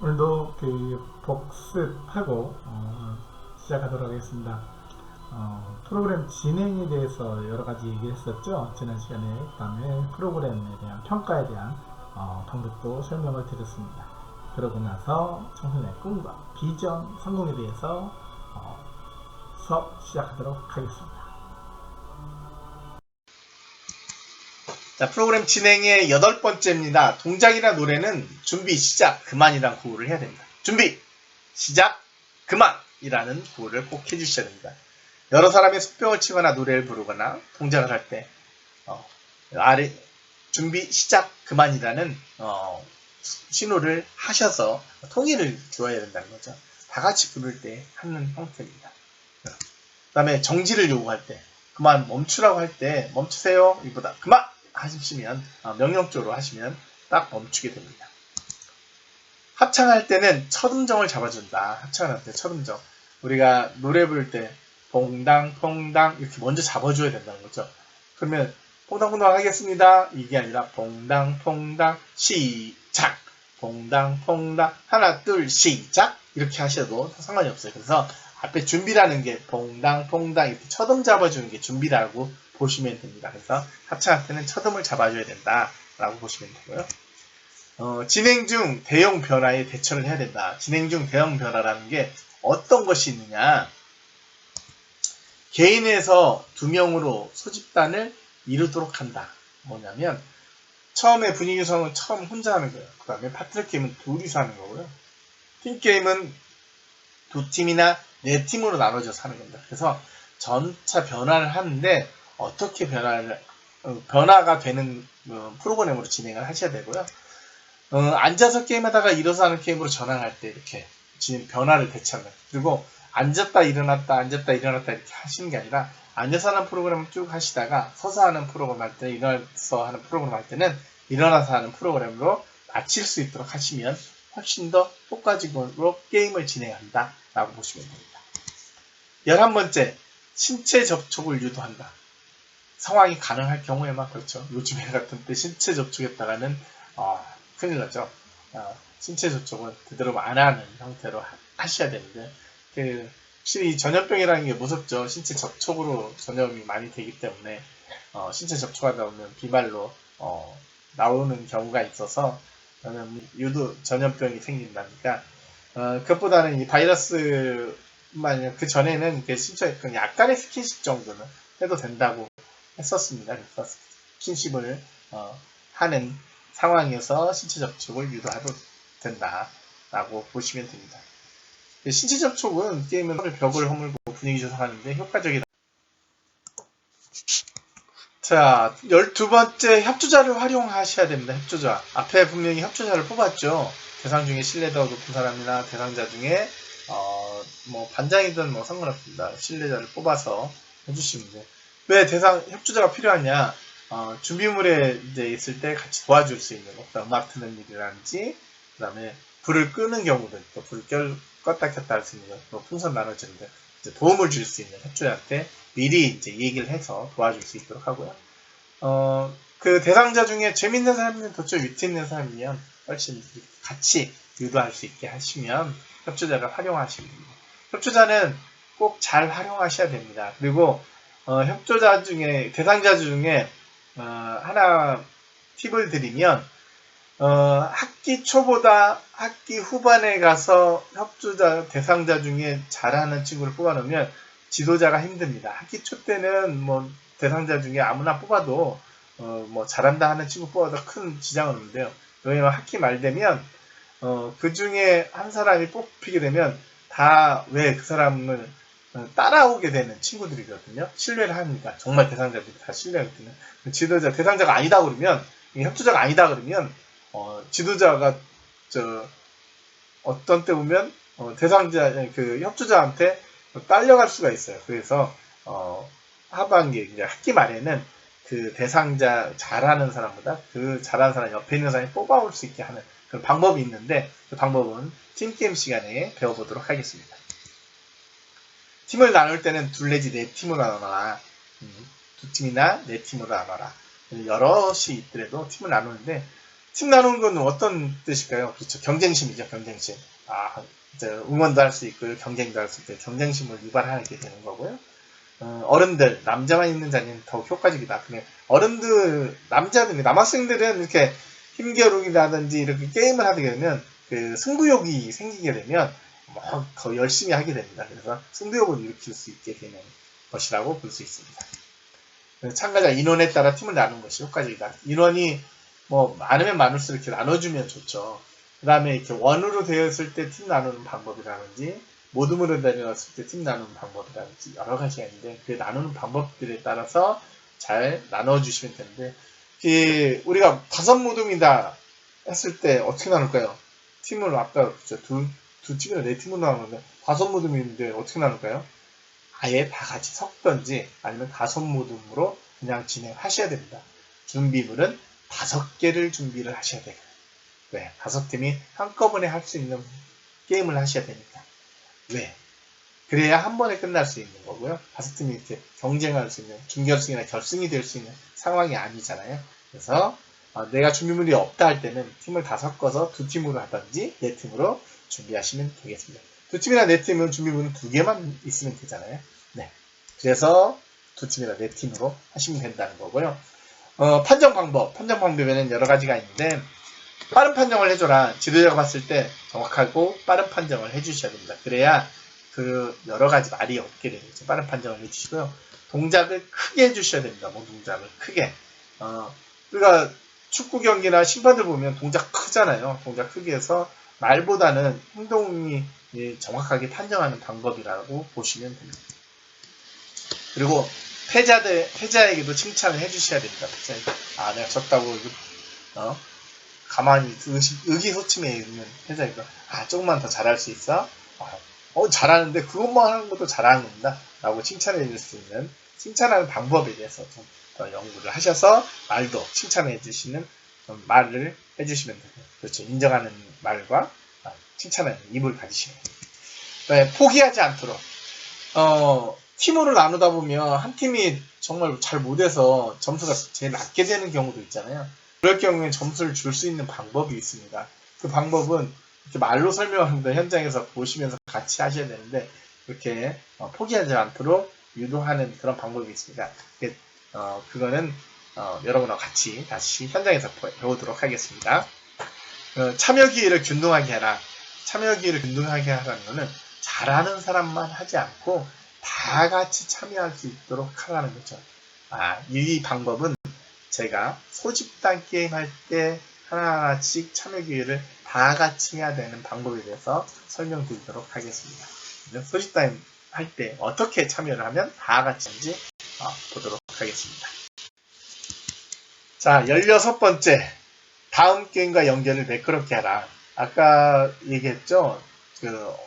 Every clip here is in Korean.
오늘도 복습하고 시작하도록 하겠습니다. 프로그램 진행에 대해서 여러 가지 얘기를 했었죠. 지난 시간에. 그 다음에 프로그램에 대한 평가에 대한 방법도 설명을 드렸습니다. 그러고 나서 청소년의 꿈과 비전 성공에 대해서 수업 시작하도록 하겠습니다. 자, 프로그램 진행의 8번째입니다. 동작이나 노래는 준비, 시작, 그만이란 구호를 해야 됩니다. 준비, 시작, 그만이라는 구호를 꼭 해주셔야 됩니다. 여러 사람의 속병을 치거나 노래를 부르거나 동작을 할 때 아래 준비, 시작, 그만이라는 신호를 하셔서 통일을 주어야 된다는 거죠. 다 같이 부를 때 하는 형태입니다. 그 다음에 정지를 요구할 때, 그만, 멈추라고 할 때 멈추세요 이보다 그만 하시면 명령조로 하시면 딱 멈추게 됩니다. 합창할 때는 첫 음정을 잡아준다. 합창을 할 때 첫 음정, 우리가 노래 부를 때 퐁당 퐁당 이렇게 먼저 잡아줘야 된다는 거죠. 그러면 퐁당퐁당 하겠습니다 이게 아니라 퐁당 퐁당 시작, 퐁당 퐁당 하나 둘 시작 이렇게 하셔도 상관이 없어요. 그래서 앞에 준비라는 게 퐁당 퐁당 이렇게 첫음 잡아주는 게 준비라고 보시면 됩니다. 그래서 합창할 때는 첫음을 잡아줘야 된다라고 보시면 되고요. 진행 중 대형 변화에 대처를 해야 된다. 진행 중 대형 변화라는 게 어떤 것이 있느냐? 개인에서 2명으로 소집단을 이루도록 한다. 뭐냐면 처음에 분위기 구성은 처음 혼자 하는 거예요. 그 다음에 파트너 게임은 둘이서 하는 거고요. 팀 게임은 2팀이나 4팀으로 나눠져서 하는 겁니다. 그래서 점차 변화를 하는데 어떻게 변화가 되는 프로그램으로 진행을 하셔야 되고요. 앉아서 게임하다가 일어서 하는 게임으로 전환할 때 이렇게 변화를 대처하는, 그리고 앉았다 일어났다 이렇게 하시는 게 아니라 앉아서 하는 프로그램을 쭉 하시다가 서서 하는 프로그램 할 때는, 일어나서 하는 프로그램 할 때는 일어나서 하는 프로그램으로 마칠 수 있도록 하시면 훨씬 더 효과적으로 게임을 진행한다 라고 보시면 됩니다. 11번째, 신체 접촉을 유도한다. 상황이 가능할 경우에만. 그렇죠. 요즘에 같은 때 신체 접촉했다가는 큰일 나죠. 신체 접촉은 그대로 안 하는 형태로 하셔야 되는데, 확실히 전염병이라는 게 무섭죠. 신체 접촉으로 전염이 많이 되기 때문에 신체 접촉하다 보면 비말로 나오는 경우가 있어서 전염병이 생긴다니까, 그것보다는 이 바이러스만 아니라 그 전에는 신체 약간의 스킨십 정도는 해도 된다고 했었습니다. 그래서 스킨십을 하는 상황에서 신체 접촉을 유도해도 된다라고 보시면 됩니다. 신체 접촉은 게임은 벽을 허물고 분위기 조성하는데 효과적이다. 자, 12번째, 협조자를 활용하셔야 됩니다. 협조자. 앞에 분명히 협조자를 뽑았죠. 대상 중에 신뢰도가 높은 사람이나 대상자 중에 반장이든 상관없습니다. 신뢰자를 뽑아서 해주시면 돼요. 왜 협조자가 필요하냐? 준비물에 이제 있을 때 같이 도와줄 수 있는 거, 음악 트는 일이라든지, 그 다음에 불을 끄는 경우도 있고, 불을 껐다 켰다 할 수 있는 거, 풍선 나눠주는데 도움을 줄 수 있는 협조자한테 미리 이제 얘기를 해서 도와줄 수 있도록 하고요. 그 대상자 중에 재밌는 사람이면 더 위트 있는 사람이면 훨씬 같이 유도할 수 있게 하시면 협조자를 활용하시면 됩니다. 협조자는 꼭 잘 활용하셔야 됩니다. 그리고 협조자 중에, 대상자 중에 하나 팁을 드리면, 학기 초보다 학기 후반에 가서 협조자, 대상자 중에 잘하는 친구를 뽑아놓으면 지도자가 힘듭니다. 학기 초 때는 대상자 중에 아무나 뽑아도 잘한다 하는 친구 뽑아도 큰 지장은 없는데요. 왜냐면 학기 말 되면 그 중에 한 사람이 뽑히게 되면 다 왜 그 사람을 따라오게 되는 친구들이거든요. 신뢰를 하니까. 정말 대상자들이 다 신뢰하거든요. 지도자, 대상자가 아니다 그러면, 협조자가 아니다 그러면 지도자가 어떤 때 보면 대상자, 협조자한테 딸려갈 수가 있어요. 그래서 하반기, 이제 학기 말에는 그 대상자 잘하는 사람보다 그 잘하는 사람 옆에 있는 사람이 뽑아올 수 있게 하는 그런 방법이 있는데, 그 방법은 팀게임 시간에 배워보도록 하겠습니다. 팀을 나눌 때는 2 내지 4팀으로 나눠라. 2팀이나 4팀으로 나눠라. 여럿이 있더라도 팀을 나누는데, 팀 나누는 건 어떤 뜻일까요? 그렇죠. 경쟁심이죠. 경쟁심. 응원도 할 수 있고 경쟁도 할 수 있고 경쟁심을 유발하게 되는 거고요. 어른들, 남자만 있는 자리는 더욱 효과적이다. 근데 어른들, 남자들, 남학생들은 이렇게 힘겨루기라든지 이렇게 게임을 하게 되면 그 승부욕이 생기게 되면 더 열심히 하게 됩니다. 그래서 승부욕을 일으킬 수 있게 되는 것이라고 볼 수 있습니다. 참가자 인원에 따라 팀을 나누는 것이 효과적이다. 인원이 뭐 많으면 많을수록 이렇게 나눠주면 좋죠. 그 다음에 이렇게 원으로 되어 있을 때 팀 나누는 방법이라든지 모둠으로 내려놨을 때 팀 나누는 방법이라든지 여러 가지가 있는데 그 나누는 방법들에 따라서 잘 나눠주시면 되는데 우리가 5모둠이다 했을 때 어떻게 나눌까요? 팀을 아까 두 팀이나 4팀으로 나누는데 5모둠인데 어떻게 나눌까요? 아예 다 같이 섞던지 아니면 5모둠으로 그냥 진행하셔야 됩니다. 준비물은 5개를 준비를 하셔야 돼요. 왜? 5팀이 한꺼번에 할 수 있는 게임을 하셔야 되니까. 왜? 그래야 한 번에 끝날 수 있는 거고요. 5팀이 이렇게 경쟁할 수 있는, 준결승이나 결승이 될 수 있는 상황이 아니잖아요. 그래서 내가 준비물이 없다 할 때는 팀을 다 섞어서 2팀으로 하든지 4팀으로 준비하시면 되겠습니다. 2팀이나 4팀은 준비물은 2개만 있으면 되잖아요. 네. 그래서 2팀이나 4팀으로 하시면 된다는 거고요. 판정 방법에는 여러 가지가 있는데, 빠른 판정을 해줘라. 지도자가 봤을 때 정확하고 빠른 판정을 해주셔야 됩니다. 그래야 여러 가지 말이 없게 되겠죠. 빠른 판정을 해주시고요. 동작을 크게 해주셔야 됩니다. 동작을 크게. 우리가 축구 경기나 심판들 보면 동작 크잖아요. 동작 크게 해서 말보다는 행동이 정확하게 판정하는 방법이라고 보시면 됩니다. 그리고 패자에게도 칭찬을 해주셔야 됩니다. 내가 졌다고 가만히 의기소침해 있는 패자에게 조금만 더 잘할 수 있어? 잘하는데 그것만 하는 것도 잘하는 겁니다. 라고 칭찬해 줄 수 있는 칭찬하는 방법에 대해서 좀 더 연구를 하셔서 말도 칭찬해 주시는 말을 해주시면 돼요. 그렇죠. 인정하는 말과 칭찬하는 입을 가지시면 돼요. 네, 포기하지 않도록 팀으로 나누다 보면 한 팀이 정말 잘 못해서 점수가 제일 낮게 되는 경우도 있잖아요. 그럴 경우에 점수를 줄 수 있는 방법이 있습니다. 그 방법은 이렇게 말로 설명하는데 현장에서 보시면서 같이 하셔야 되는데 이렇게 포기하지 않도록 유도하는 그런 방법이 있습니다. 그거는 여러분과 같이 다시 현장에서 배우도록 하겠습니다. 참여 기회를 균등하게 하라. 참여 기회를 균등하게 하라는 것은 잘하는 사람만 하지 않고 다 같이 참여할 수 있도록 하라는 거죠. 이 방법은 제가 소집단 게임 할 때 하나하나씩 참여 기회를 다 같이 해야 되는 방법에 대해서 설명드리도록 하겠습니다. 소집단 할 때 어떻게 참여를 하면 다 같이 하는지 보도록 하겠습니다. 자, 16번째. 다음 게임과 연결을 매끄럽게 하라. 아까 얘기했죠?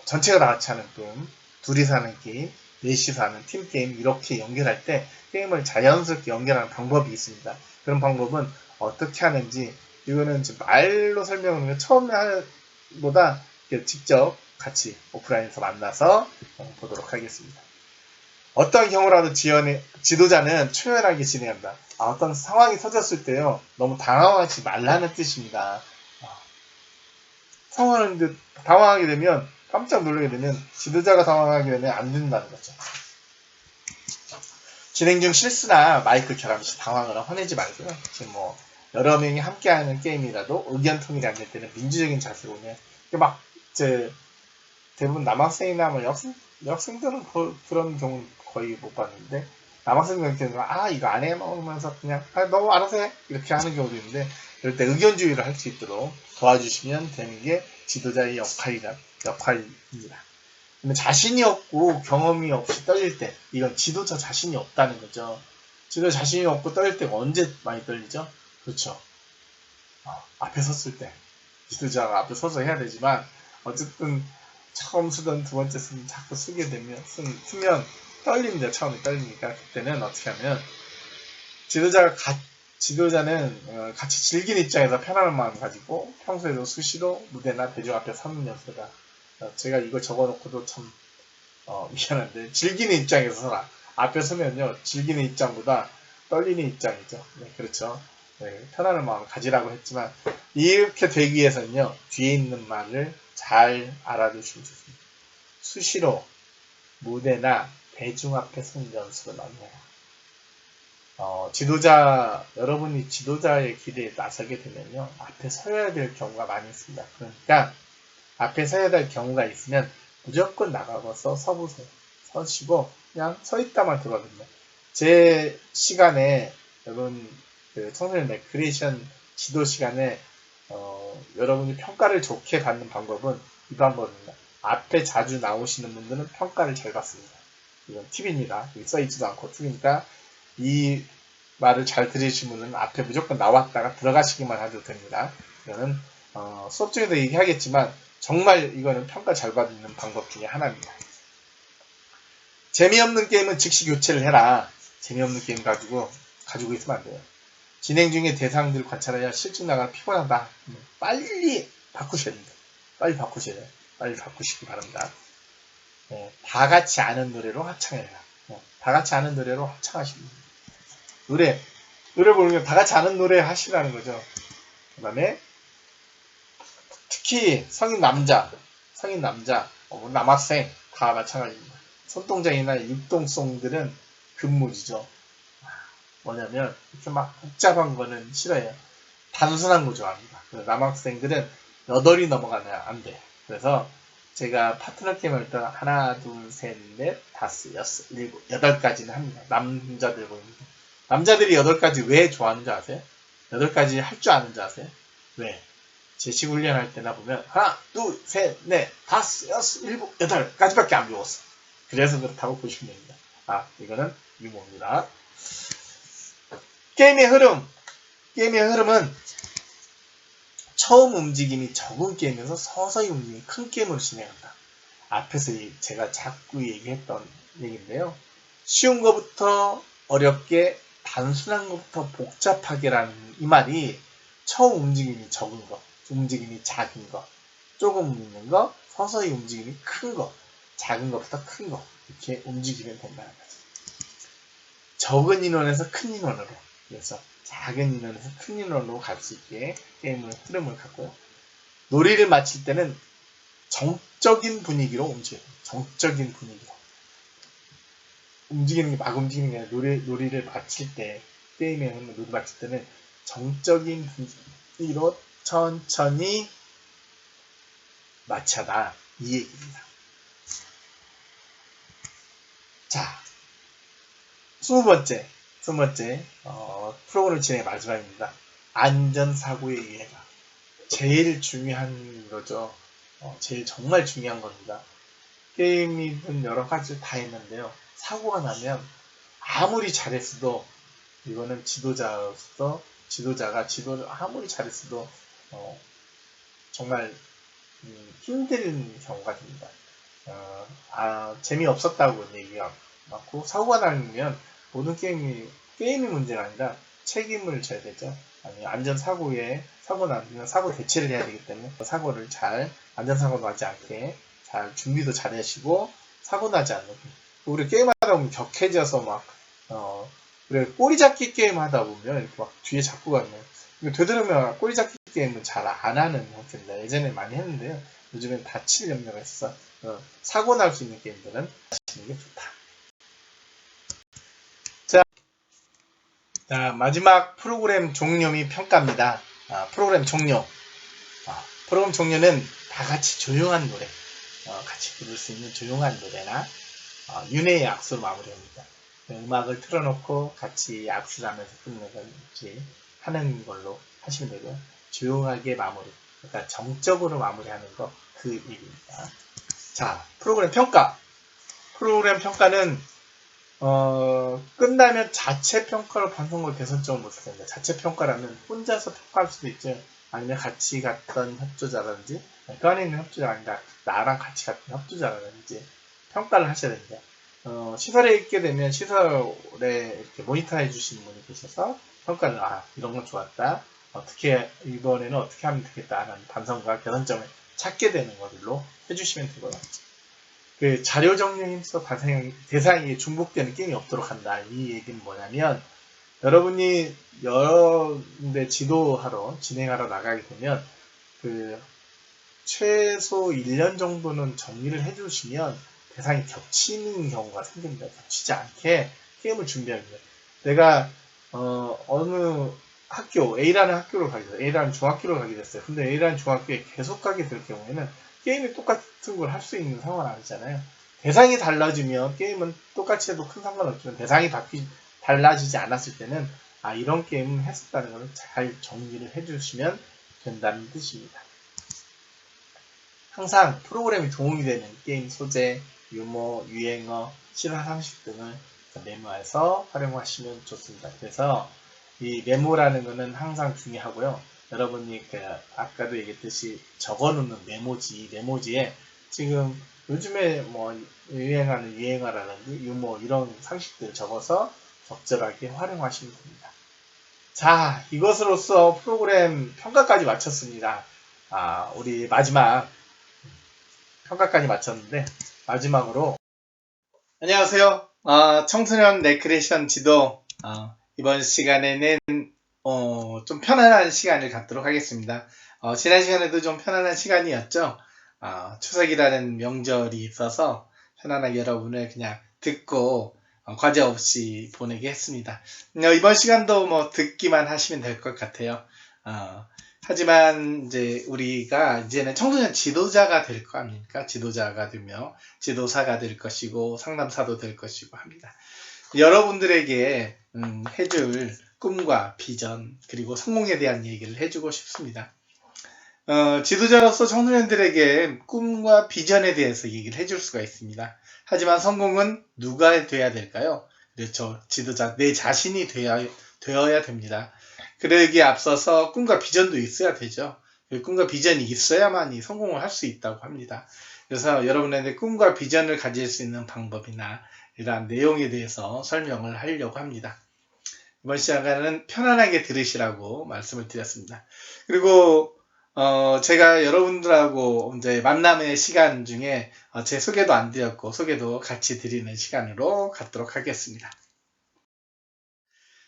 전체가 다 같이 하는 게임, 둘이서 하는 게임, 넷이서 하는 팀게임 이렇게 연결할 때 게임을 자연스럽게 연결하는 방법이 있습니다. 그런 방법은 어떻게 하는지 이거는 지금 말로 설명하는 게 처음에 하는 보다 직접 같이 오프라인에서 만나서 보도록 하겠습니다. 어떤 경우라도 지도자는 초연하게 진행한다. 어떤 상황이 터졌을 때요, 너무 당황하지 말라는 뜻입니다. 당황하게 되면, 깜짝 놀라게 되면, 지도자가 당황하게 되면 안 된다는 거죠. 진행 중 실수나 마이크 결함 시 당황하거나 화내지 말고요. 지금 여러 명이 함께하는 게임이라도 의견 통일이 안 될 때는 민주적인 자세로 그냥 대부분 남학생이나 여학생들은 그런 경우는 거의 못 봤는데, 남학생들은 이거 안 해? 하면서 그냥 너 알아서 해? 이렇게 하는 경우도 있는데, 그럴 때 의견주의를 할 수 있도록 도와주시면 되는 게 지도자의 역할입니다. 근데 자신이 없고 경험이 없이 떨릴 때, 이건 지도자 자신이 없다는 거죠. 지도자 자신이 없고 떨릴 때가 언제 많이 떨리죠? 그렇죠. 앞에 섰을 때. 지도자가 앞에 서서 해야 되지만, 어쨌든 처음 쓰던 두 번째 쓰면 자꾸 쓰면 떨립니다. 처음에 떨리니까. 그때는 어떻게 하면 지도자는 같이 즐기는 입장에서 편안한 마음 가지고 평소에도 수시로 무대나 대중 앞에 서는 연습이다. 제가 이거 적어놓고도 참 미안한데, 즐기는 입장에서 서라. 앞에 서면요, 즐기는 입장보다 떨리는 입장이죠. 네, 그렇죠. 편안한 마음을 가지라고 했지만 이렇게 되기 위해서는요. 뒤에 있는 말을 잘 알아두시면 좋습니다. 수시로 무대나 대중 앞에 서는 연습을 많이 해요. 여러분이 지도자의 길에 나서게 되면요. 앞에 서야 될 경우가 많이 있습니다. 그러니까 앞에 서야 될 경우가 있으면 무조건 나가서 서보세요. 서시고 그냥 서 있다만 들어도 됩니다. 제 시간에 여러분 청소년 레크레이션 지도 시간에 여러분이 평가를 좋게 받는 방법은 이 방법입니다. 앞에 자주 나오시는 분들은 평가를 잘 받습니다. 이건 팁입니다. 여기 써있지도 않고 팁이니까 이 말을 잘 들으신 분은 앞에 무조건 나왔다가 들어가시기만 해도 됩니다. 이거는 수업 중에도 얘기하겠지만 정말 이거는 평가 잘 받는 방법 중에 하나입니다. 재미없는 게임은 즉시 교체를 해라. 재미없는 게임 가지고 있으면 안 돼요. 진행 중에 대상들 관찰해야 실증 나가 피곤하다. 빨리 바꾸셔야 됩니다. 빨리 바꾸셔야 돼요. 빨리 바꾸시기 바랍니다. 다 같이 아는 노래로 합창해라. 다 같이 아는 노래로 합창하시면 됩니다. 노래 부르면 다 같이 아는 노래 하시라는 거죠. 그 다음에 특히 성인 남자, 남학생 다 마찬가지입니다. 손동작이나 율동송들은 금물이죠. 뭐냐면 이렇게 막 복잡한 거는 싫어해요. 단순한 거 좋아합니다. 남학생들은 8이 넘어가면 안 돼. 그래서 제가 파트너 게임을 할 때 하나, 둘, 셋, 넷, 다섯, 여섯, 일곱, 8까지는 합니다. 남자들 보입니다. 남자들이 8가지 왜 좋아하는 줄 아세요? 8가지 할 줄 아는 줄 아세요? 왜? 제식 훈련할 때나 보면 하나, 둘, 셋, 넷, 다섯, 여섯, 일곱, 8까지밖에 안 배웠어. 그래서 그렇다고 보시면 됩니다. 이거는 유머입니다. 게임의 흐름은 처음 움직임이 적은 게임에서 서서히 움직임이 큰 게임으로 진행한다. 앞에서 제가 자꾸 얘기했던 얘기인데요. 쉬운 것부터 어렵게, 단순한 것부터 복잡하게라는 이 말이 처음 움직임이 적은 거, 움직임이 작은 거, 조금 움직이는 거, 서서히 움직임이 큰 거, 작은 것부터 큰 거, 이렇게 움직이면 된다는 거죠. 적은 인원에서 큰 인원으로, 그래서 작은 인원에서 큰 인원으로 갈 수 있게 게임의 흐름을 갖고요. 놀이를 마칠 때는 정적인 분위기로 움직여요. 정적인 분위기로. 움직이는 게 막 움직이는 게 아니라 놀이를 마칠 때, 게임의 놀이 마칠 때는 정적인 분위기로 천천히 마쳐라. 이 얘기입니다. 자, 20번째 프로그램 진행의 마지막입니다. 안전사고의 이해가 제일 중요한 거죠. 제일 정말 중요한 겁니다. 게임이든 여러 가지 다 했는데요. 사고가 나면 아무리 잘했어도 이거는 지도자가 지도를 아무리 잘했어도 정말 힘든 경우가 됩니다. 재미없었다고 얘기가 많고 사고가 나면 모든 게임이 문제가 아니라 책임을 져야 되죠. 아니 안전사고에 사고 나면 사고 대체를 해야 되기 때문에 사고를 안전사고 나지 않게 잘 준비도 잘 하시고 사고 나지 않는 우리 게임하다 보면 격해져서 그래 꼬리잡기 게임 하다 보면 이렇게 막 뒤에 잡고 가면 되도록이면 꼬리잡기 게임은 잘 안 하는 형태입니다. 예전에 많이 했는데요. 요즘엔 다칠 염려가 있어서 사고 날 수 있는 게임들은 하시는 게 좋다. 자, 마지막 프로그램 종료 및 평가입니다. 프로그램 종료. 프로그램 종료는 다 같이 조용한 노래, 같이 부를 수 있는 조용한 노래나 윤회의 악수로 마무리합니다. 음악을 틀어놓고 같이 악수를 하면서 끝내든지 하는 걸로 하시면 되고요. 조용하게 마무리, 그러니까 정적으로 마무리하는 거 그 얘기입니다. 자, 프로그램 평가. 프로그램 평가는 끝나면 자체 평가로 방송을 개선점을 못할 됩니다. 자체 평가라면 혼자서 평가할 수도 있죠. 아니면 같이 갔던 협조자라든지, 그 안에 있는 협조자가 아니라 나랑 같이 갔던 협조자라든지 평가를 하셔야 됩니다. 시설에 있게 되면 시설에 이렇게 모니터 해주시는 분이 계셔서 평가를, 이런 건 좋았다. 이번에는 어떻게 하면 되겠다 하는 반성과 개선점을 찾게 되는 걸로 해주시면 되고요. 그 자료 정리에 힘써 대상이 중복되는 게임이 없도록 한다. 이 얘기는 뭐냐면 여러분이 여러 군데 지도하러 진행하러 나가게 되면 그 최소 1년 정도는 정리를 해주시면 대상이 겹치는 경우가 생깁니다. 겹치지 않게 게임을 준비하기 위해 내가 어느 학교 A라는 학교를 가게 됐어요. A라는 중학교를 가게 됐어요. 근데 A라는 중학교에 계속 가게 될 경우에는 게임이 똑같은 걸 할 수 있는 상황은 아니잖아요. 대상이 달라지면 게임은 똑같이 해도 큰 상관없지만 대상이 달라지지 않았을 때는 이런 게임은 했었다는 걸 잘 정리를 해주시면 된다는 뜻입니다. 항상 프로그램이 도움이 되는 게임 소재, 유머, 유행어, 실화 상식 등을 메모해서 활용하시면 좋습니다. 그래서 이 메모라는 것은 항상 중요하고요. 여러분이 아까도 얘기했듯이 적어놓는 메모지에 지금 요즘에 뭐 유행하는 유행어라든지 유머 이런 상식들을 적어서 적절하게 활용하시면 됩니다. 자, 이것으로써 프로그램 평가까지 마쳤습니다. 우리 마지막 평가까지 마쳤는데 마지막으로 안녕하세요. 청소년 레크레이션 지도 이번 시간에는 좀 편안한 시간을 갖도록 하겠습니다. 지난 시간에도 좀 편안한 시간이었죠. 추석이라는 명절이 있어서 편안하게 여러분을 그냥 듣고 과제 없이 보내게 했습니다. 이번 시간도 뭐 듣기만 하시면 될 것 같아요. 하지만 이제 우리가 이제는 청소년 지도자가 될 거 아닙니까? 지도자가 되며 지도사가 될 것이고 상담사도 될 것이고 합니다. 여러분들에게 해줄 꿈과 비전 그리고 성공에 대한 얘기를 해주고 싶습니다. 지도자로서 청소년들에게 꿈과 비전에 대해서 얘기를 해줄 수가 있습니다. 하지만 성공은 누가 돼야 될까요? 그렇죠. 지도자 내 자신이 되어야 됩니다. 그러기에 앞서서 꿈과 비전도 있어야 되죠. 꿈과 비전이 있어야만이 성공을 할 수 있다고 합니다. 그래서 여러분에게 꿈과 비전을 가질 수 있는 방법이나 이러한 내용에 대해서 설명을 하려고 합니다. 이번 시간에는 편안하게 들으시라고 말씀을 드렸습니다. 그리고 제가 여러분들하고 이제 만남의 시간 중에 제 소개도 안 드렸고 소개도 같이 드리는 시간으로 갖도록 하겠습니다.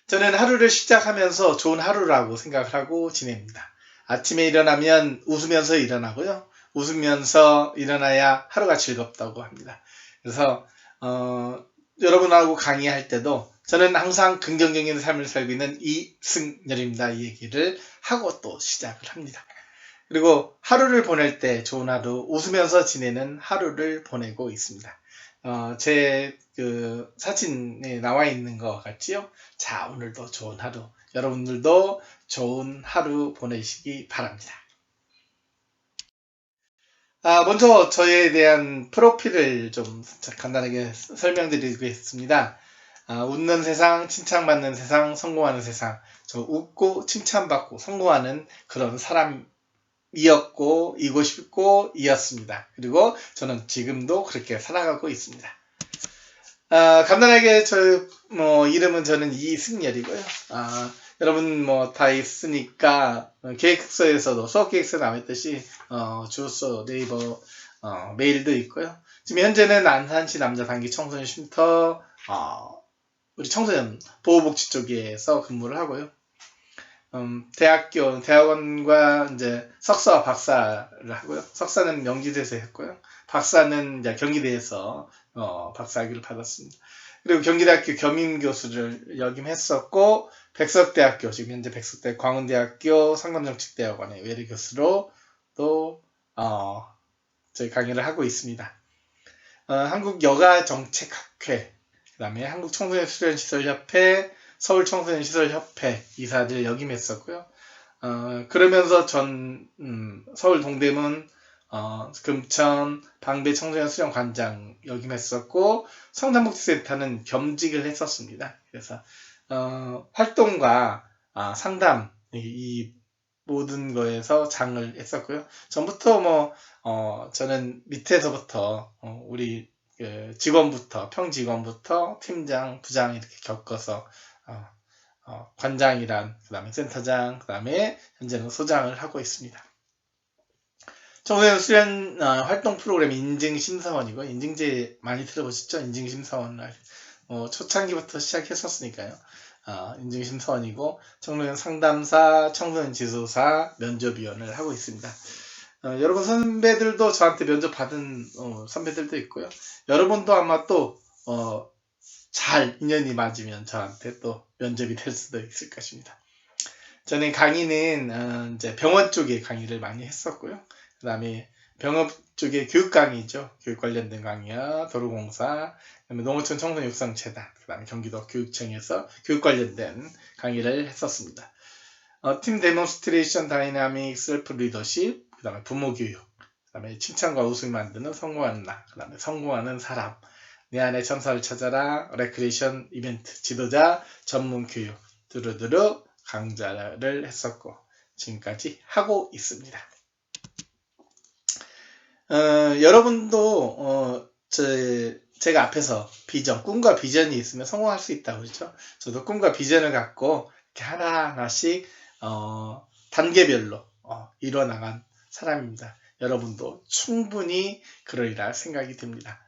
저는 하루를 시작하면서 좋은 하루라고 생각을 하고 지냅니다. 아침에 일어나면 웃으면서 일어나고요. 웃으면서 일어나야 하루가 즐겁다고 합니다. 그래서 여러분하고 강의할 때도 저는 항상 긍정적인 삶을 살고 있는 이승열입니다. 이 얘기를 하고 또 시작을 합니다. 그리고 하루를 보낼 때 좋은 하루, 웃으면서 지내는 하루를 보내고 있습니다. 제 사진에 나와 있는 것 같지요? 자, 오늘도 좋은 하루, 여러분들도 좋은 하루 보내시기 바랍니다. 먼저 저에 대한 프로필을 좀 간단하게 설명드리겠습니다. 웃는 세상, 칭찬받는 세상, 성공하는 세상. 저 웃고 칭찬받고 성공하는 그런 사람이었고 이고 싶고 이었습니다. 그리고 저는 지금도 그렇게 살아가고 있습니다. 간단하게 이름은 저는 이승열이고요. 여러분 다 있으니까 계획서에서도 수업 계획서에 나와 있듯이 주소, 네이버, 메일도 있고요. 지금 현재는 안산시 남자 단기 청소년 쉼터 우리 청소년 보호복지 쪽에서 근무를 하고요. 대학원과 이제 석사와 박사를 하고요. 석사는 명지대에서 했고요. 박사는 이제 경기대에서 박사학위를 받았습니다. 그리고 경기대학교 겸임교수를 역임했었고 백석대학교 지금 현재 백석대 광운대학교 상담정책대학원의 외래교수로 또 저희 강의를 하고 있습니다. 한국여가정책학회 그 다음에 한국청소년수련시설협회 서울청소년시설협회 이사를 역임했었고요. 그러면서 전 서울 동대문 금천 방배 청소년 수련관장 역임했었고 성담복지센터는 겸직을 했었습니다. 그래서 활동과 상담 이 모든 거에서 장을 했었고요. 전부터 저는 밑에서부터 우리 직원부터 평직원부터 팀장, 부장 이렇게 겪어서 관장이란 그 다음에 센터장, 그 다음에 현재는 소장을 하고 있습니다. 청소년 수련 활동 프로그램 인증심사원이고 인증제 많이 들어보셨죠? 인증심사원 초창기부터 시작했었으니까요. 인증심사원이고 청소년 상담사, 청소년 지도사, 면접위원을 하고 있습니다. 여러분 선배들도 저한테 면접 받은 선배들도 있고요. 여러분도 아마 또 잘 인연이 맞으면 저한테 또 면접이 될 수도 있을 것입니다. 저는 강의는 이제 병원 쪽에 강의를 많이 했었고요. 그 다음에 병업 쪽에 교육 강의죠. 교육 관련된 강의야, 도로공사, 그다음에 농어촌 청소년 육성재단, 그 다음에 경기도 교육청에서 교육 관련된 강의를 했었습니다. 팀 데몬스트레이션 다이나믹 셀프 리더십, 그 다음에 부모 교육, 그 다음에 칭찬과 웃음이 만드는 성공하는 나, 그 다음에 성공하는 사람, 내 안의 천사를 찾아라, 레크레이션 이벤트, 지도자 전문 교육, 두루두루 강좌를 했었고 지금까지 하고 있습니다. 여러분도 제가 앞에서 비전, 꿈과 비전이 있으면 성공할 수 있다고 그랬죠. 저도 꿈과 비전을 갖고 이렇게 하나하나씩 단계별로 이뤄나간 사람입니다. 여러분도 충분히 그러리라 생각이 듭니다.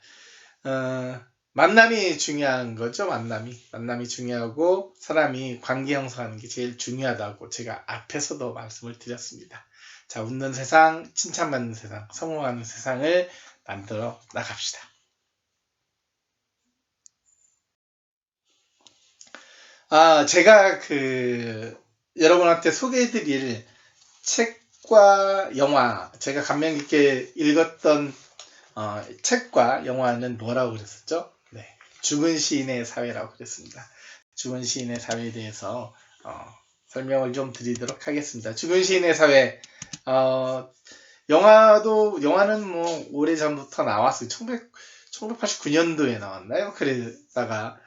만남이 중요한 거죠. 만남이 중요하고 사람이 관계 형성하는 게 제일 중요하다고 제가 앞에서도 말씀을 드렸습니다. 자, 웃는 세상, 칭찬받는 세상, 성공하는 세상을 만들어 나갑시다. 제가 여러분한테 소개해드릴 책과 영화, 제가 감명 깊게 읽었던 책과 영화는 뭐라고 그랬었죠? 네, 죽은 시인의 사회라고 그랬습니다. 죽은 시인의 사회에 대해서 설명을 좀 드리도록 하겠습니다. 죽은 시인의 사회, 영화는 뭐 오래전부터 나왔어요. 1989년도에 나왔나요? 그러다가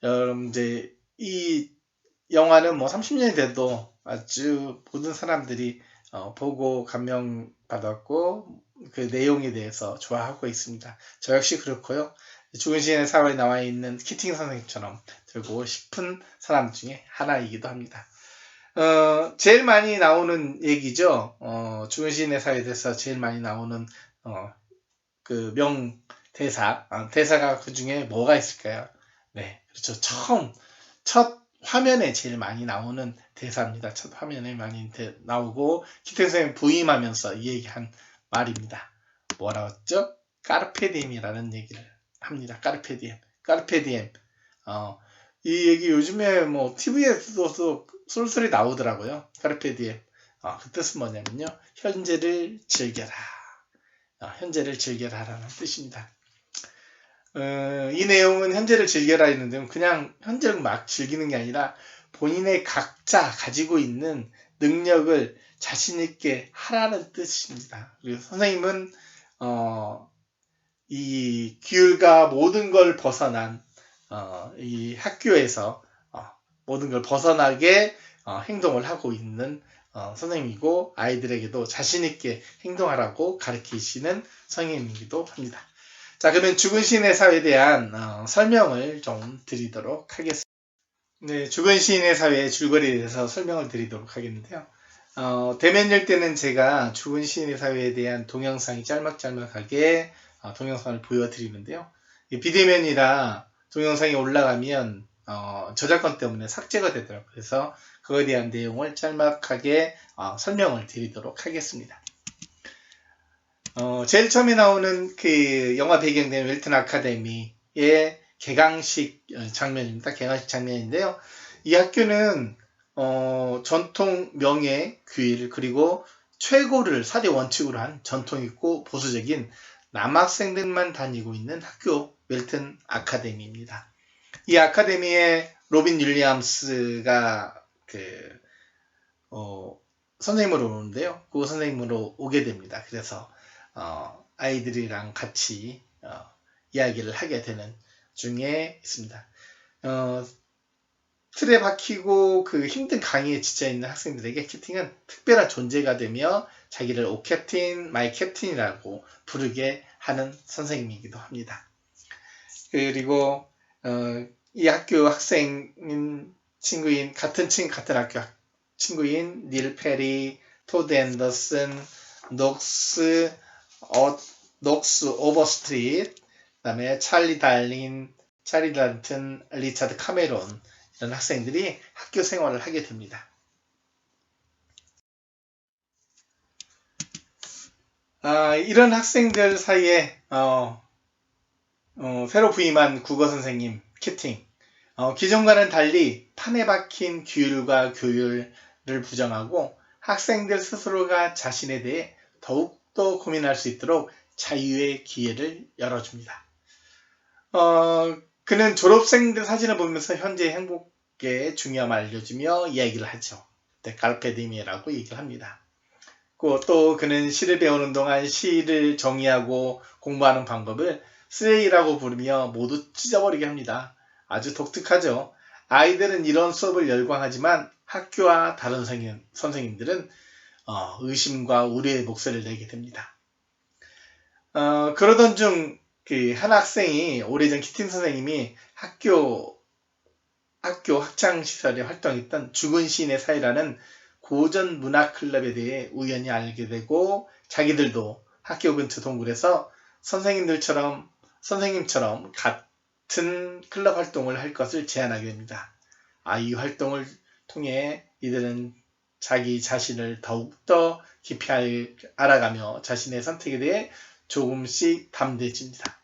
여러분 이제 이 영화는 뭐 30년이 돼도 아주 모든 사람들이 보고 감명받았고 그 내용에 대해서 좋아하고 있습니다. 저 역시 그렇고요. 죽은 시인의 사회에 나와 있는 키팅 선생님처럼 되고 싶은 사람 중에 하나이기도 합니다. 제일 많이 나오는 얘기죠. 죽은 시인의 사회에 대해서 제일 많이 나오는 그 대사가 그 중에 뭐가 있을까요? 네, 그렇죠. 첫 화면에 제일 많이 나오는 대사입니다. 첫 화면에 많이 나오고 키팅 선생님 부임하면서 이 얘기한 말입니다. 뭐라고 했죠? 까르페디엠이라는 얘기를 합니다. 까르페디엠. 이 얘기 요즘에 뭐 TV에서도 솔솔이 나오더라고요. 까르페디엠. 그 뜻은 뭐냐면요. 현재를 즐겨라. 현재를 즐겨라라는 뜻입니다. 이 내용은 현재를 즐겨라 했는데 그냥 현재를 막 즐기는 게 아니라 본인의 각자 가지고 있는 능력을 자신 있게 하라는 뜻입니다. 그리고 선생님은 이 규율과 모든 걸 벗어난 이 학교에서 모든 걸 벗어나게 행동을 하고 있는 선생님이고 아이들에게도 자신 있게 행동하라고 가르치시는 선생님이기도 합니다. 자, 그러면 죽은 시인의 사회에 대한 설명을 좀 드리도록 하겠습니다. 네, 죽은 시인의 사회의 줄거리에 대해서 설명을 드리도록 하겠는데요. 대면일 때는 제가 죽은 시인의 사회에 대한 동영상이 짤막짤막하게 동영상을 보여드리는데요. 비대면이라 동영상이 올라가면 저작권 때문에 삭제가 되더라고요. 그래서 그거에 대한 내용을 짤막하게 설명을 드리도록 하겠습니다. 제일 처음에 나오는 그 영화 배경된 웰튼 아카데미의 개강식 장면입니다. 개강식 장면인데요. 이 학교는 전통 명예, 규율 그리고 최고를 4대 원칙으로 한 전통 있고 보수적인 남학생들만 다니고 있는 학교 웰튼 아카데미입니다. 이 아카데미에 로빈 윌리엄스가 선생님으로 오는데요. 그 선생님으로 오게 됩니다. 그래서 아이들이랑 같이 이야기를 하게 되는 중에 있습니다. 틀에 박히고 그 힘든 강의에 지쳐 있는 학생들에게 키팅은 특별한 존재가 되며 자기를 오 캡틴, 마이 캡틴이라고 부르게 하는 선생님이기도 합니다. 그리고 이 학교 학생인 친구인 같은 학교 친구인 닐 페리, 토드 앤더슨, 녹스 오버스트리트, 그 다음에 찰리 달튼, 리차드 카메론 이런 학생들이 학교 생활을 하게 됩니다. 이런 학생들 사이에 새로 부임한 국어 선생님 키팅, 기존과는 달리 판에 박힌 규율과 교율을 부정하고 학생들 스스로가 자신에 대해 더욱더 고민할 수 있도록 자유의 기회를 열어줍니다. 그는 졸업생들 사진을 보면서 현재의 행복의 중요함을 알려주며 이야기를 하죠. 갈페디미라고 얘기를 합니다. 또 그는 시를 배우는 동안 시를 정의하고 공부하는 방법을 쓰레기라고 부르며 모두 찢어버리게 합니다. 아주 독특하죠. 아이들은 이런 수업을 열광하지만 학교와 다른 선생님들은 의심과 우려의 목소리를 내게 됩니다. 그러던 중 한 학생이 오래전 키팅 선생님이 학교 학창시설에 활동했던 죽은 시인의 사이라는 고전 문학 클럽에 대해 우연히 알게 되고 자기들도 학교 근처 동굴에서 선생님처럼 같은 클럽 활동을 할 것을 제안하게 됩니다. 이 활동을 통해 이들은 자기 자신을 더욱더 깊이 알아가며 자신의 선택에 대해 조금씩 담대해집니다.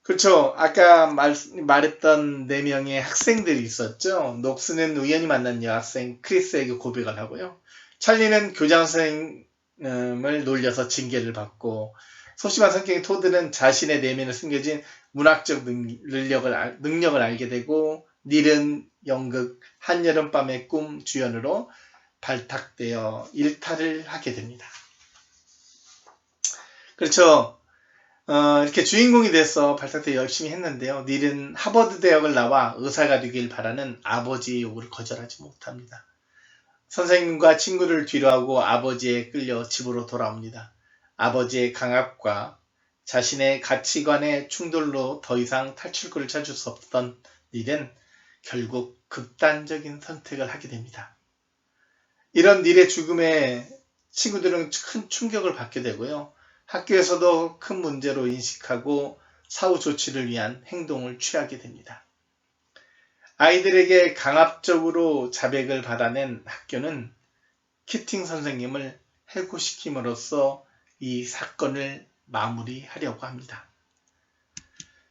그렇죠. 아까 말했던 4명의 학생들이 있었죠. 녹스는 우연히 만난 여학생 크리스에게 고백을 하고요. 찰리는 교장 선생님을 놀려서 징계를 받고, 소심한 성격의 토드는 자신의 내면에 숨겨진 문학적 능력을 알게 되고, 닐은 연극 한여름밤의 꿈 주연으로 발탁되어 일탈을 하게 됩니다. 그렇죠. 이렇게 주인공이 돼서 발탁되어 열심히 했는데요. 닐은 하버드 대학을 나와 의사가 되길 바라는 아버지의 요구를 거절하지 못합니다. 선생님과 친구를 뒤로하고 아버지에 끌려 집으로 돌아옵니다. 아버지의 강압과 자신의 가치관의 충돌로 더 이상 탈출구를 찾을 수 없던 닐은 결국 극단적인 선택을 하게 됩니다. 이런 닐의 죽음에 친구들은 큰 충격을 받게 되고요. 학교에서도 큰 문제로 인식하고 사후 조치를 위한 행동을 취하게 됩니다. 아이들에게 강압적으로 자백을 받아낸 학교는 키팅 선생님을 해고시킴으로써 이 사건을 마무리하려고 합니다.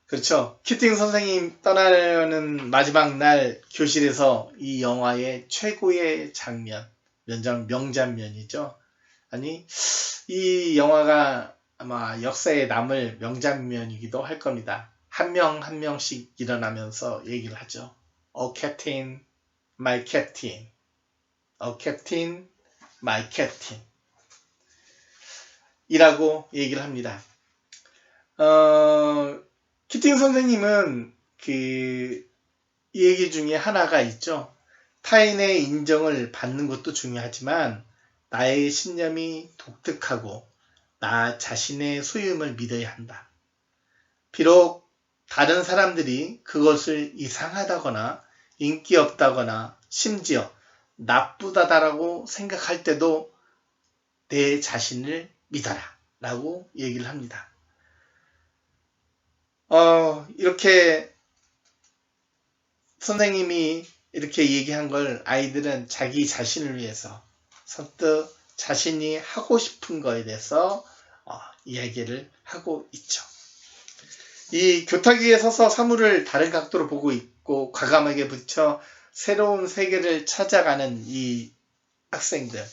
그렇죠. 키팅 선생님 떠나려는 마지막 날 교실에서 이 영화의 최고의 장면, 명장면이죠. 이 영화가 아마 역사에 남을 명장면이기도 할 겁니다. 한 명 한 명씩 일어나면서 얘기를 하죠. Oh Captain, my Captain. Oh Captain, my Captain. 이라고 얘기를 합니다. 키팅 선생님은 이 얘기 중에 하나가 있죠. 타인의 인정을 받는 것도 중요하지만 나의 신념이 독특하고 나 자신의 소유임을 믿어야 한다. 비록 다른 사람들이 그것을 이상하다거나 인기 없다거나 심지어 나쁘다라고 생각할 때도 내 자신을 믿어라 라고 얘기를 합니다. 이렇게 선생님이 이렇게 얘기한 걸 아이들은 자기 자신을 위해서 선뜻 자신이 하고 싶은 거에 대해서 이야기를 하고 있죠. 이 교탁위에 서서 사물을 다른 각도로 보고 있고 과감하게 붙여 새로운 세계를 찾아가는 이 학생들.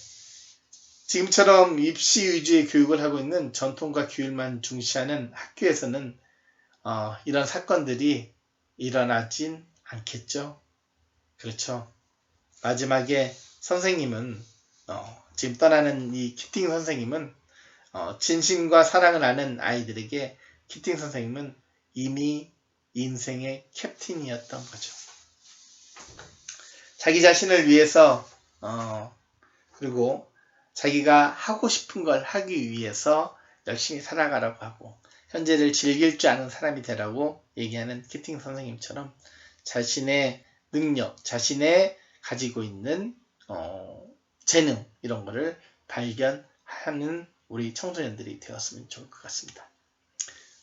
지금처럼 입시 위주의 교육을 하고 있는 전통과 규율만 중시하는 학교에서는 이런 사건들이 일어나진 않겠죠. 그렇죠. 마지막에 선생님은 지금 떠나는 이 키팅 선생님은 진심과 사랑을 아는 아이들에게 키팅 선생님은 이미 인생의 캡틴이었던 거죠. 자기 자신을 위해서 그리고 자기가 하고 싶은 걸 하기 위해서 열심히 살아가라고 하고 현재를 즐길 줄 아는 사람이 되라고 얘기하는 키팅 선생님처럼 자신의 능력, 자신의 가지고 있는 재능 이런 거를 발견하는 우리 청소년들이 되었으면 좋을 것 같습니다.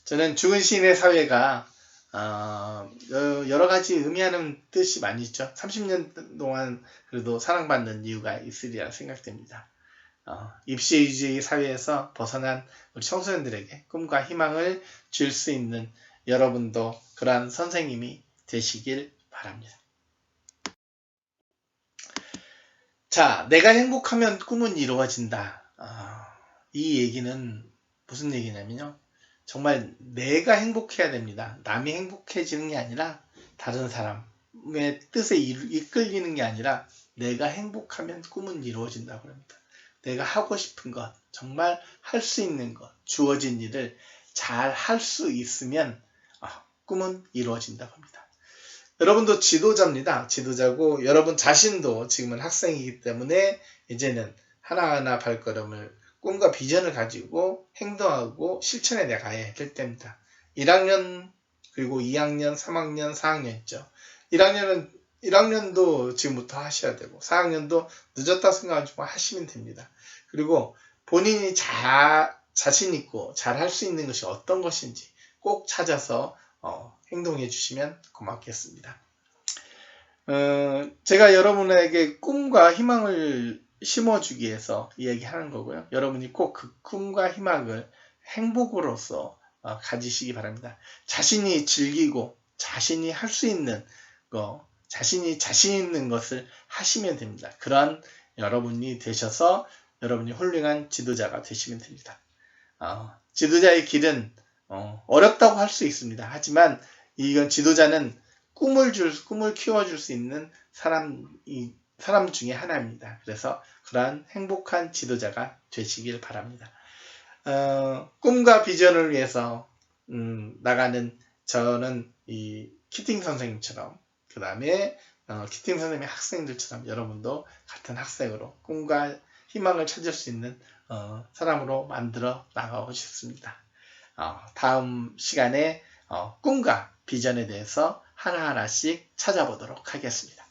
저는 죽은 시인의 사회가 여러 가지 의미하는 뜻이 많이 있죠. 30년 동안 그래도 사랑받는 이유가 있으리라 생각됩니다. 입시주의 사회에서 벗어난 우리 청소년들에게 꿈과 희망을 줄 수 있는 여러분도 그러한 선생님이 되시길 바랍니다. 자, 내가 행복하면 꿈은 이루어진다. 이 얘기는 무슨 얘기냐면요. 정말 내가 행복해야 됩니다. 남이 행복해지는 게 아니라 다른 사람의 뜻에 이끌리는 게 아니라 내가 행복하면 꿈은 이루어진다고 합니다. 내가 하고 싶은 것, 정말 할 수 있는 것, 주어진 일을 잘 할 수 있으면 꿈은 이루어진다고 합니다. 여러분도 지도자입니다. 지도자고 여러분 자신도 지금은 학생이기 때문에 이제는 하나하나 발걸음을 꿈과 비전을 가지고 행동하고 실천해 나가야 될 때입니다. 1학년 그리고 2학년, 3학년, 4학년 있죠. 1학년도 지금부터 하셔야 되고 4학년도 늦었다 생각하지 마 하시면 됩니다. 그리고 본인이 자신 있고 잘 할 수 있는 것이 어떤 것인지 꼭 찾아서 행동해 주시면 고맙겠습니다. 제가 여러분에게 꿈과 희망을 심어주기 위해서 이야기하는 거고요. 여러분이 꼭 그 꿈과 희망을 행복으로서 가지시기 바랍니다. 자신이 즐기고 자신이 할 수 있는 거, 자신이 자신 있는 것을 하시면 됩니다. 그러한 여러분이 되셔서 여러분이 훌륭한 지도자가 되시면 됩니다. 지도자의 길은 어렵다고 할 수 있습니다. 하지만 이건 지도자는 꿈을 키워줄 수 있는 사람 중에 하나입니다. 그래서 그러한 행복한 지도자가 되시길 바랍니다. 꿈과 비전을 위해서 나가는 저는 이 키팅 선생님처럼 그 다음에 키팅 선생님의 학생들처럼 여러분도 같은 학생으로 꿈과 희망을 찾을 수 있는 사람으로 만들어 나가고 싶습니다. 다음 시간에 꿈과 비전에 대해서 하나하나씩 찾아보도록 하겠습니다.